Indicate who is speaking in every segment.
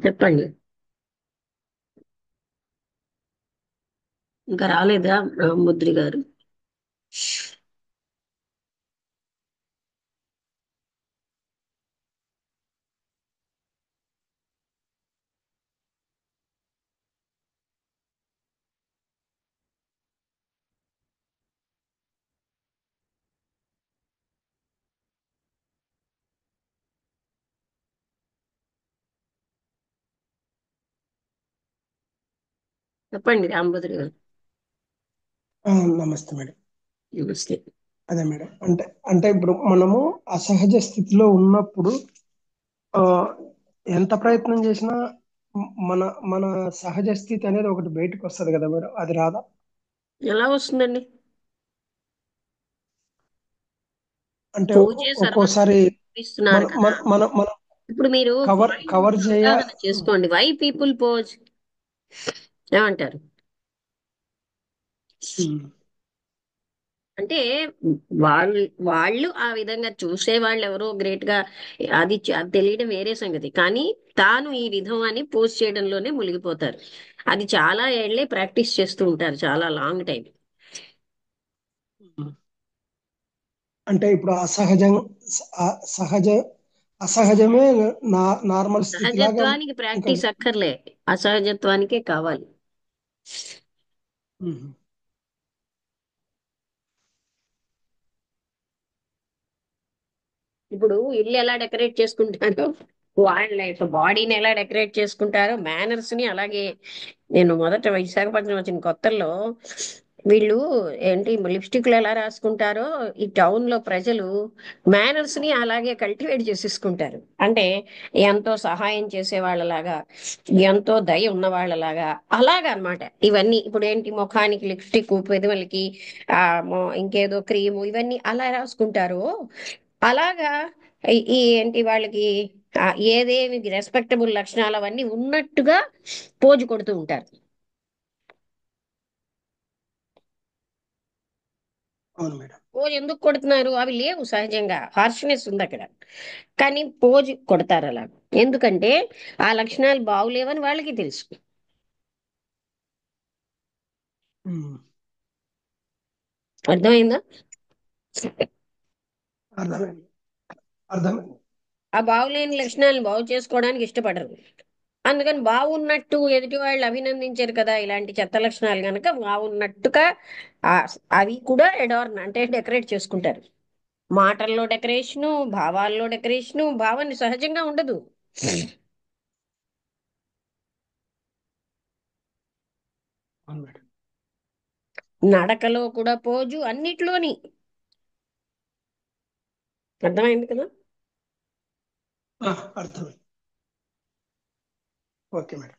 Speaker 1: చెప్పండి. ఇంకా రాలేదా బ్రహ్మముద్రి గారు? చెప్పండి రామభద్రి గారు.
Speaker 2: ఆ, నమస్తే మేడం.
Speaker 1: నమస్తే.
Speaker 2: అదే మేడం, అంటే ఇప్పుడు మనము అసహజ స్థితిలో ఉన్నప్పుడు ఆ, ఎంత ప్రయత్నం చేసినా మన మన సహజ స్థితి అనేది ఒకటి బయటకు వస్తుంది కదా మేడం, అది రాదా?
Speaker 1: ఎలా వస్తుందండి?
Speaker 2: అంటే
Speaker 1: పూజే
Speaker 2: ఒక్కోసారి
Speaker 1: సర్వస్వం
Speaker 2: మన
Speaker 1: ఇస్తున్నారు కదా.
Speaker 2: మన మన మనం
Speaker 1: ఇప్పుడు మీరు
Speaker 2: కవర్
Speaker 1: పాయింట్
Speaker 2: కవర్ చేయ
Speaker 1: అవగాహన చేసుకోండి. వై పీపుల్ పోజ్ ఏమంటారు?
Speaker 2: ఉమ్,
Speaker 1: అంటే వాళ్ళు వాళ్ళు ఆ విధంగా చూసే వాళ్ళు ఎవరో గ్రేట్ గా అది తెలియడం వేరే సంగతి. కానీ తాను ఈ విధం అని పోస్ట్ చేయడంలోనే మునిగిపోతారు. అది చాలా ఏళ్లే ప్రాక్టీస్ చేస్తూ ఉంటారు, చాలా లాంగ్ టైం.
Speaker 2: ఉమ్. అంటే ఇప్పుడు సహజ అసహజమే నార్మల్ స్థితి లాగా.
Speaker 1: సహజత్వానికి
Speaker 2: ఇంకా
Speaker 1: ప్రాక్టీస్ అక్కర్లే, అసహజత్వానికే కావాలి.
Speaker 2: ఉమ్,
Speaker 1: ఇప్పుడు ఇల్లు ఎలా డెకరేట్ చేసుకుంటారో, వాళ్ళ యొక్క బాడీని ఎలా డెకరేట్ చేసుకుంటారో, మేనర్స్ ని అలాగే. నేను మొదట విశాఖపట్నం వచ్చిన కొత్తల్లో వీళ్ళు ఏంటి లిప్స్టిక్లు ఎలా రాసుకుంటారో, ఈ టౌన్ లో ప్రజలు మేనర్స్ ని అలాగే కల్టివేట్ చేసేసుకుంటారు. అంటే ఎంతో సహాయం చేసే వాళ్ళలాగా, ఎంతో దయ ఉన్న వాళ్ళలాగా, అలాగా అన్నమాట. ఇవన్నీ ఇప్పుడు ఏంటి, ముఖానికి లిప్స్టిక్, పెదవులకి ఇంకేదో క్రీము, ఇవన్నీ అలా రాసుకుంటారు. అలాగా ఈ ఏంటి వాళ్ళకి ఏదేమి రెస్పెక్టబుల్ లక్షణాలు అవన్నీ ఉన్నట్టుగా పోజు కొడుతూ ఉంటారు.
Speaker 2: అవును మేడం.
Speaker 1: పోజు ఎందుకు కొడుతున్నారు? అవి లేవు, సహజంగా హార్ష్నెస్ ఉంది అక్కడ. కానీ పోజు కొడతారు అలా. ఎందుకంటే ఆ లక్షణాలు బాగులేవని వాళ్ళకి తెలుసు.
Speaker 2: ఉమ్,
Speaker 1: అర్థమైందా?
Speaker 2: అర్థమైంది, అర్థమైంది.
Speaker 1: ఆ బాగులేని లక్షణాలను బాగు చేసుకోవడానికి ఇష్టపడరు. అందుకని బాగున్నట్టు ఎదుటి వాళ్ళు అభినందించారు కదా, ఇలాంటి చెత్త లక్షణాలు కనుక బాగున్నట్టుగా ఆ, అవి కూడా ఎడార్న్ అంటే డెకరేట్ చేసుకుంటారు. మాటల్లో డెకరేషను, భావాల్లో డెకరేషను, భావాన్ని సహజంగా ఉండదు.
Speaker 2: అవును మేడం.
Speaker 1: నడకలో కూడా పోజు, అన్నిట్లోని. అర్థమైంది కదా.
Speaker 2: ఆ, అర్థమైంది. Okay madam.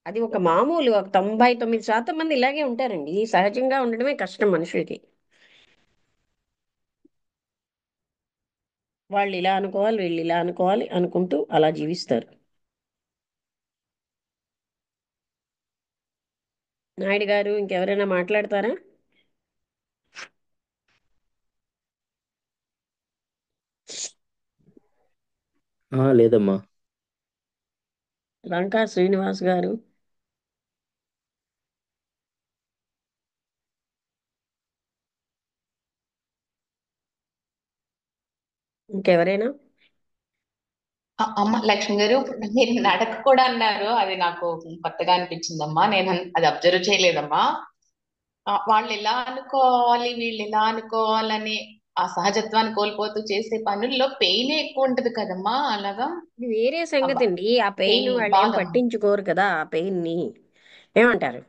Speaker 1: అది ఒక మామూలు ఒక 99% మంది ఇలాగే ఉంటారండి. ఈ సహజంగా ఉండడమే కష్టం మనుషులకి. వాళ్ళు ఇలా అనుకోవాలి, వీళ్ళు ఇలా అనుకోవాలి అనుకుంటూ అలా జీవిస్తారు. నాయుడు గారు, ఇంకెవరైనా మాట్లాడతారా?
Speaker 3: లేదమ్మా.
Speaker 1: లంకా శ్రీనివాస్ గారు, ఇంకెవరైనా?
Speaker 4: అమ్మ లక్ష్మి గారు, ఇప్పుడు మీరు నడక కూడా అన్నారు, అది నాకు కొత్తగా అనిపించిందమ్మా. నేను అది అబ్జర్వ్ చేయలేదమ్మా. వాళ్ళు ఎలా అనుకోవాలి, వీళ్ళు ఎలా అనుకోవాలని ఆ సహజత్వాన్ని కోల్పోతూ చేసే పనుల్లో పెయిన్ ఎక్కువ ఉంటది కదమ్మా, అలాగా.
Speaker 1: ఇది వేరే సంగతి
Speaker 4: అబ్బా,
Speaker 1: అండి. ఆ పెయిన్
Speaker 4: పెయిన్
Speaker 1: వాళ్ళు ఏం
Speaker 4: బాగా.
Speaker 1: పట్టించుకోరు కదా, ఆ పెయిన్ ని. ఏమంటారు?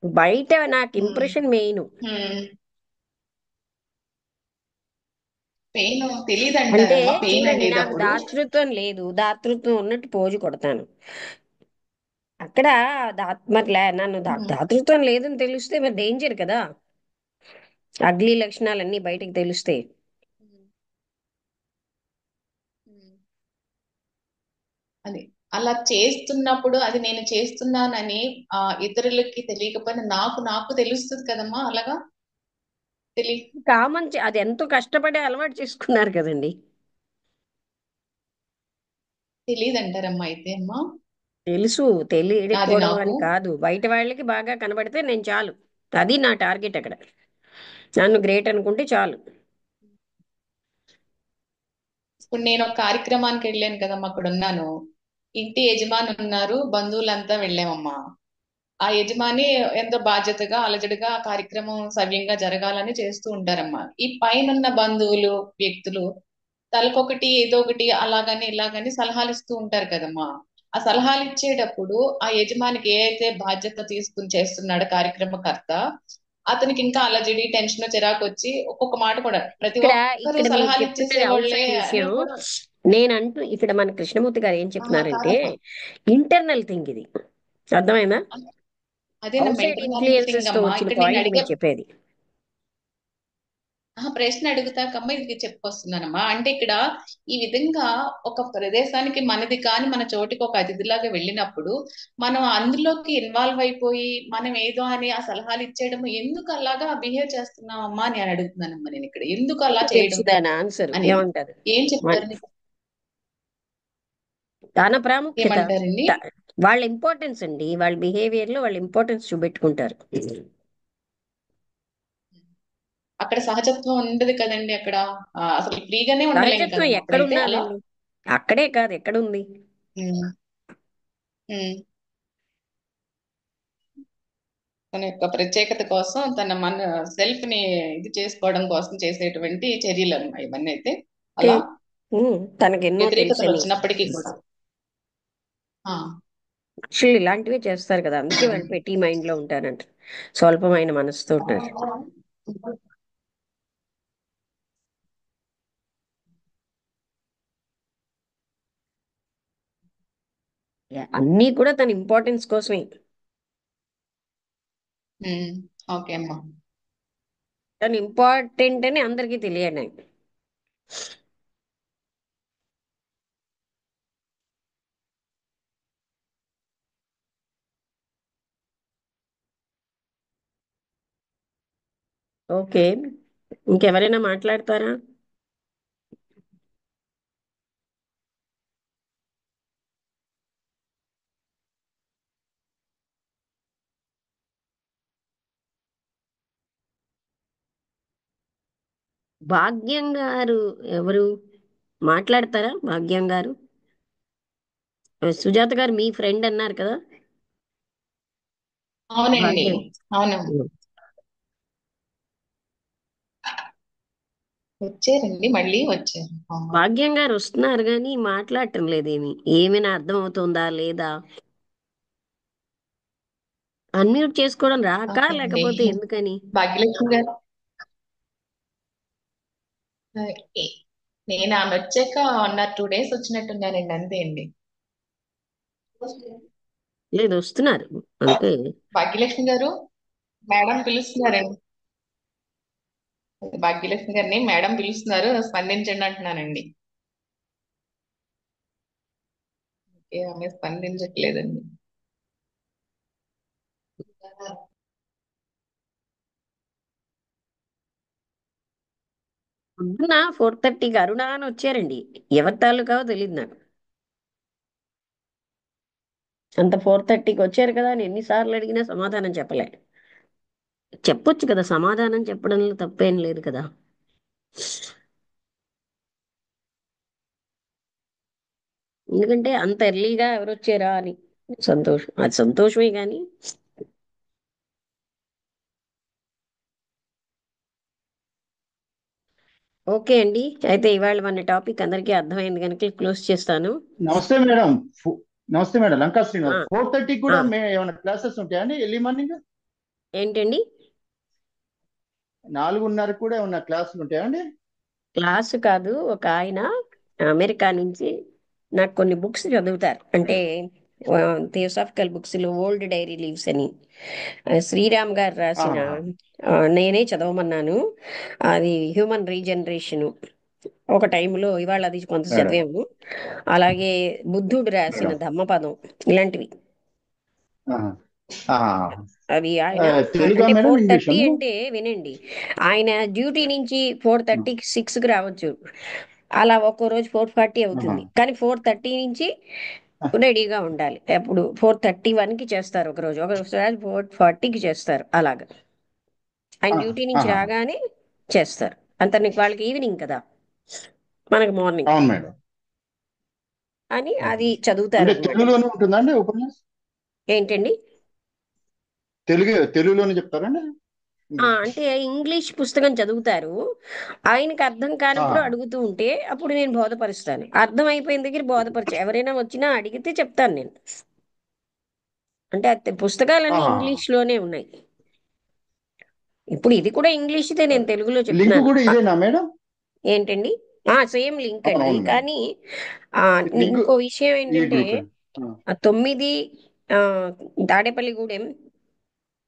Speaker 1: బయట నాకు ఇంప్రెషన్ మెయిన్.
Speaker 4: పెయిన్ తెలియదు
Speaker 1: అంటే
Speaker 4: అంటారమ్మా, పెయిన్
Speaker 1: చూడండి,
Speaker 4: అనేది
Speaker 1: నాకు
Speaker 4: అప్పుడు.
Speaker 1: దాతృత్వం లేదు, దాతృత్వం ఉన్నట్టు పోజు కొడతాను. అక్కడ మరి నన్ను
Speaker 4: ఉమ్,
Speaker 1: దాతృత్వం లేదని తెలిస్తే మరి డేంజర్ కదా, అగ్లీ లక్షణాలన్నీ బయటికి తెలిస్తే.
Speaker 4: ఉమ్, ఉమ్. అది అలా చేస్తున్నప్పుడు అది నేను చేస్తున్నానని ఇతరులకి తెలియకపోయినా నాకు నాకు తెలుస్తుంది కదమ్మా, అలాగా. తెలియ
Speaker 1: కామన్, అది ఎంతో కష్టపడి అలవాటు చేసుకున్నారు కదండి.
Speaker 4: తెలియదంటారమ్మా అయితే అమ్మా.
Speaker 1: తెలుసు,
Speaker 4: అది
Speaker 1: తెలియకపోవడం
Speaker 4: నాకు
Speaker 1: అని కాదు, బయట వాళ్ళకి బాగా కనబడితే నేను చాలు. అది నా టార్గెట్ అక్కడ. నన్ను గ్రేట్ అనుకుంటే చాలు.
Speaker 4: ఇప్పుడు నేను ఒక కార్యక్రమానికి వెళ్ళాను కదమ్మా, అక్కడ ఉన్నాను. ఇంటి యజమాని ఉన్నారు, బంధువులంతా వెళ్ళామమ్మా. ఆ యజమాని ఎంతో బాధ్యతగా అలజడిగా ఆ కార్యక్రమం సవ్యంగా జరగాలని చేస్తూ ఉంటారమ్మా. ఈ పైనున్న బంధువులు వ్యక్తులు తలకొకటి ఏదో ఒకటి అలాగని ఇలాగని సలహాలు ఇస్తూ ఉంటారు కదమ్మా. ఆ సలహాలు ఇచ్చేటప్పుడు ఆ యజమానికి ఏ అయితే బాధ్యత తీసుకుని చేస్తున్నాడో కార్యక్రమకర్త, అతనికి ఇంకా అలజడి టెన్షన్ చిరాకు వచ్చి ఒక్కొక్క మాట కూడా ప్రతి
Speaker 1: ఇక్కడ
Speaker 4: ఒక్కరు
Speaker 1: ఇక్కడ మీరు
Speaker 4: సలహాలు
Speaker 1: చెప్తున్నది అవుట్
Speaker 4: ఇచ్చేసేవాళ్ళే
Speaker 1: సైడ్
Speaker 4: అని
Speaker 1: విషయం.
Speaker 4: కూడా.
Speaker 1: నేనంటూ ఇక్కడ మన కృష్ణమూర్తి గారు ఏం
Speaker 4: ఆహా
Speaker 1: చెప్తున్నారంటే
Speaker 4: కాదమ్మా.
Speaker 1: ఇంటర్నల్ థింగ్ ఇది. అర్థమైందా? అవుట్
Speaker 4: అదేనమ్మా
Speaker 1: సైడ్
Speaker 4: ఇంటర్నల్ థింగ్
Speaker 1: ఇన్ఫ్లుయెన్సెస్ తో
Speaker 4: అమ్మా.
Speaker 1: వచ్చిన
Speaker 4: ఇక్కడ నేను
Speaker 1: పాయింట్
Speaker 4: అడిగే
Speaker 1: మీరు చెప్పేది.
Speaker 4: ప్రశ్న అడుగుతాకమ్మా ఇది చెప్పొస్తున్నానమ్మా. అంటే ఇక్కడ ఈ విధంగా ఒక ప్రదేశానికి మనది కాని మన చోటికి ఒక అతిథిలాగా వెళ్ళినప్పుడు మనం అందులోకి ఇన్వాల్వ్ అయిపోయి మనం ఏదో అని ఆ సలహాలు ఇచ్చేయడం ఎందుకు అలాగా బిహేవ్ చేస్తున్నామమ్మా అని నేను అడుగుతున్నానమ్మా. నేను ఇక్కడ ఎందుకు అలా
Speaker 1: తెలుసు
Speaker 4: చేయడం
Speaker 1: దాని ఆన్సర్
Speaker 4: అనేది
Speaker 1: ఏమంటారు.
Speaker 4: ఏం
Speaker 1: మన-
Speaker 4: చెప్తారు మీరు?
Speaker 1: దాని ప్రాముఖ్యత,
Speaker 4: ఏమంటారండి?
Speaker 1: వాళ్ళ ఇంపార్టెన్స్ అండి, వాళ్ళ బిహేవియర్ లో వాళ్ళ ఇంపార్టెన్స్ చూపెట్టుకుంటారు.
Speaker 4: అక్కడ సహజత్వం ఉండదు కదండి అక్కడ. అసలు ఫ్రీగానే ఉండలేం
Speaker 1: సహజత్వం
Speaker 4: కదమ్మా అప్పుడైతే అలా.
Speaker 1: ఎక్కడున్నదండి? అక్కడే కాదు, ఎక్కడుంది?
Speaker 4: ఉమ్, ఉమ్. తన యొక్క ప్రత్యేకత కోసం తన మన సెల్ఫ్ ని ఇది చేసుకోవడం కోసం చేసేటువంటి చర్యలు అన్నమాట ఇవన్నీ అయితే
Speaker 1: ఏ,
Speaker 4: అలా.
Speaker 1: తనకెన్నో
Speaker 4: వ్యతిరేకతలు
Speaker 1: తెలుసని.
Speaker 4: వచ్చినప్పటికీ కూడా. ఆ
Speaker 1: మనుషులు ఇలాంటివే చేస్తారు కదా, అందుకే వాళ్ళు పెట్టి మైండ్ లో ఉంటారంట, స్వల్పమైన మనసుతో ఉంటారు. అన్నీ కూడా తన ఇంపార్టెన్స్ కోసమే.
Speaker 4: ఉమ్, ఓకే అమ్మా.
Speaker 1: తను ఇంపార్టెంట్ అని అందరికీ తెలియడం. ఓకే, ఇంకెవరైనా మాట్లాడతారా? భాగ్యం గారు ఎవరు మాట్లాడతారా? భాగ్యం గారు, సుజాత గారు మీ ఫ్రెండ్ అన్నారు కదా.
Speaker 4: అవునండి.
Speaker 1: భాగ్యం,
Speaker 4: అవును. వచ్చారండి, మళ్ళీ వచ్చారు.
Speaker 1: భాగ్యం గారు వస్తున్నారు కానీ మాట్లాడటం లేదేమి. ఏమైనా అర్థం అవుతుందా లేదా? అన్మ్యూట్ చేసుకోవడం రాక
Speaker 4: ఓకే అండి.
Speaker 1: లేకపోతే ఎందుకని?
Speaker 4: భాగ్యలక్ష్మి గారు. ఓకే. నేను ఆమె వచ్చాక 1 or 2 days వచ్చినట్టున్నానండి, అంతే అండి.
Speaker 1: లేదు, వస్తున్నారు అంటే.
Speaker 4: భాగ్యలక్ష్మి గారు, మేడం పిలుస్తున్నారండి. భాగ్యలక్ష్మి గారిని మేడం పిలుస్తున్నారు, స్పందించండి అంటున్నానండి. ఆమె స్పందించట్లేదండి.
Speaker 1: పొద్దున్న 4:30కి అరుణ అని వచ్చారండి. ఎవరి తాలూకావో తెలియదు నాకు. అంత 4:30కి వచ్చారు కదా అని ఎన్నిసార్లు అడిగినా సమాధానం చెప్పలే. చెప్పొచ్చు కదా, సమాధానం చెప్పడంలో తప్పేం లేదు కదా. ఎందుకంటే అంత ఎర్లీగా ఎవరు వచ్చారా అని. సంతోషం, అది సంతోషమే కానీ. ఓకే అండి, అయితే ఇవాళ మన టాపిక్ అందరికీ అర్థమైంది కనుక క్లోజ్ చేస్తాను.
Speaker 5: నమస్తే మేడం. నమస్తే మేడం, లంకా
Speaker 1: ఆ,
Speaker 5: శ్రీనివాస్. 4:30
Speaker 1: ఆ,
Speaker 5: కూడా ఏమైనా క్లాసెస్ ఉంటాయండి ఎర్లీ మార్నింగ్?
Speaker 1: ఏంటండి?
Speaker 5: 4:30 కూడా ఏమైనా క్లాసులు ఉంటాయండి?
Speaker 1: క్లాసు కాదు, ఒక ఆయన అమెరికా నుంచి నాకు కొన్ని బుక్స్ చదువుతారు. అంటే థియోసాఫికల్ బుక్స్ లో ఓల్డ్ డైరీ లీవ్స్ అని శ్రీరామ్ గారు రాసిన,
Speaker 5: ఆహా.
Speaker 1: నేనే చదవమన్నాను. అది హ్యూమన్ రీజనరేషన్. ఒక టైంలో, ఇవాళ అది కొంత
Speaker 5: మేడం.
Speaker 1: చదివాము. అలాగే బుద్ధుడు రాసిన
Speaker 5: మేడం.
Speaker 1: ధమ్మపదం, ఇలాంటివి.
Speaker 5: ఆహా. ఆహా.
Speaker 1: అది ఆయన
Speaker 5: తెలుగా
Speaker 1: అంటే
Speaker 5: madam,
Speaker 1: four
Speaker 5: English
Speaker 1: thirty
Speaker 5: madam?
Speaker 1: అంటే వినండి, ఆయన డ్యూటీ నుంచి 4:36కి రావచ్చు. అలా ఒక్కో రోజు 4:40
Speaker 5: ఆహా.
Speaker 1: అవుతుంది, కానీ 4:30 నుంచి రెడీగా ఉండాలి. అప్పుడు 4:31కి చేస్తారు ఒకరోజు, ఒక రోజు 4:40కి చేస్తారు. అలాగా ఆయన డ్యూటీ నుంచి
Speaker 5: ఆహా.
Speaker 1: రాగానే చేస్తారు. అంత నీకు వాళ్ళకి ఈవినింగ్ కదా, మనకు మార్నింగ్
Speaker 5: అవును మేడం.
Speaker 1: అని
Speaker 5: ఆహా.
Speaker 1: అది చదువుతారు
Speaker 5: అంటే
Speaker 1: అనమాట.
Speaker 5: తెలుగులోనే ఉంటుందండి ఉపన్యాసం?
Speaker 1: ఏంటండి?
Speaker 5: తెలుగులోనే చెప్తారండి?
Speaker 1: అంటే ఇంగ్లీష్ పుస్తకం చదువుతారు. ఆయనకి అర్థం
Speaker 5: ఆ,
Speaker 1: కానప్పుడు అడుగుతూ ఉంటే అప్పుడు నేను బోధపరుస్తాను. అర్థం అయిపోయిన దగ్గర బోధపరచు, ఎవరైనా వచ్చినా అడిగితే చెప్తాను నేను. అంటే పుస్తకాలన్నీ
Speaker 5: ఆహా.
Speaker 1: ఇంగ్లీష్ లోనే ఉన్నాయి. ఇప్పుడు ఇది కూడా ఇంగ్లీష్దే, నేను
Speaker 5: సరే.
Speaker 1: తెలుగులో
Speaker 5: లింక్
Speaker 1: చెప్తున్నాను.
Speaker 5: కూడా ఇదేనా మేడం?
Speaker 1: ఏంటండి? సేమ్ లింక్ అండి,
Speaker 5: అవునవును మేడం.
Speaker 1: కానీ
Speaker 5: లింక్
Speaker 1: ఇంకో విషయం
Speaker 5: ఏ
Speaker 1: ఏంటంటే
Speaker 5: గ్రూప్?
Speaker 1: 9 ఆ, తాడేపల్లిగూడెం,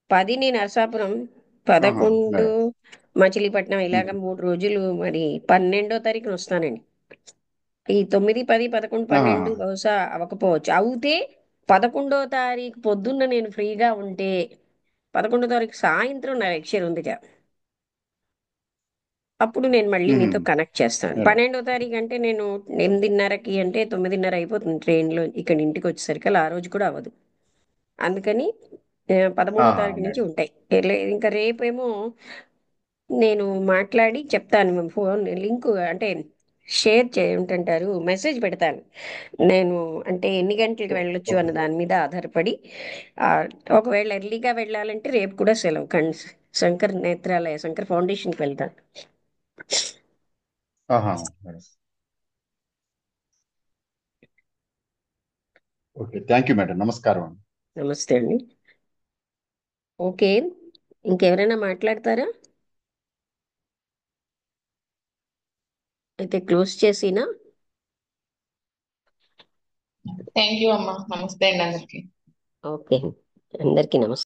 Speaker 1: 10 నరసాపురం,
Speaker 5: ఆహా
Speaker 1: 11
Speaker 5: మేడం.
Speaker 1: మచిలీపట్నం, ఇలాగ 3 రోజులు. మరి 12వ తారీఖున వస్తానండి. ఈ 9, 10, 11,
Speaker 5: ఆహా.
Speaker 1: 12 బహుశా అవ్వకపోవచ్చు. అవుతే 11వ తారీఖు పొద్దున్న నేను ఫ్రీగా ఉంటే 11వ తారీఖు సాయంత్రం నా లెక్చర్ ఉందిగా, అప్పుడు నేను మళ్ళీ
Speaker 5: మ్మ్.
Speaker 1: మీతో కనెక్ట్ చేస్తాను.
Speaker 5: మేడం.
Speaker 1: 12వ తారీఖు అంటే నేను 8:30కి అంటే 9:30 అయిపోతుంది ట్రైన్లో ఇక్కడ ఇంటికి వచ్చేసరికి, ఆ రోజు కూడా అవ్వదు. అందుకని 13వ
Speaker 5: ఆహా
Speaker 1: తారీఖు నుంచి
Speaker 5: మేడం.
Speaker 1: ఉంటాయి. ఇంకా రేపేమో నేను మాట్లాడి చెప్తాను. ఫోన్ లింక్ అంటే షేర్ ఏంటంటారు, మెసేజ్ పెడతాను నేను. అంటే ఎన్ని గంటలకు వెళ్ళొచ్చు
Speaker 5: ఓకే.
Speaker 1: అన్న దాని మీద ఆధారపడి, ఆ, ఒకవేళ ఎర్లీగా వెళ్ళాలంటే రేపు కూడా సెలవు. శంకర్ నేత్రాలయ, శంకర్ ఫౌండేషన్కి వెళ్తాను.
Speaker 5: ఆహా madam. Okay, thank you madam. నమస్కారం అండి.
Speaker 1: నమస్తే అండి. ఓకే, ఇంకెవరైనా మాట్లాడతారా? అయితే క్లోజ్ చేసినా.
Speaker 4: థ్యాంక్ యూ అమ్మా. నమస్తే అండి అందరికి.
Speaker 1: ఓకే, అందరికీ నమస్తే.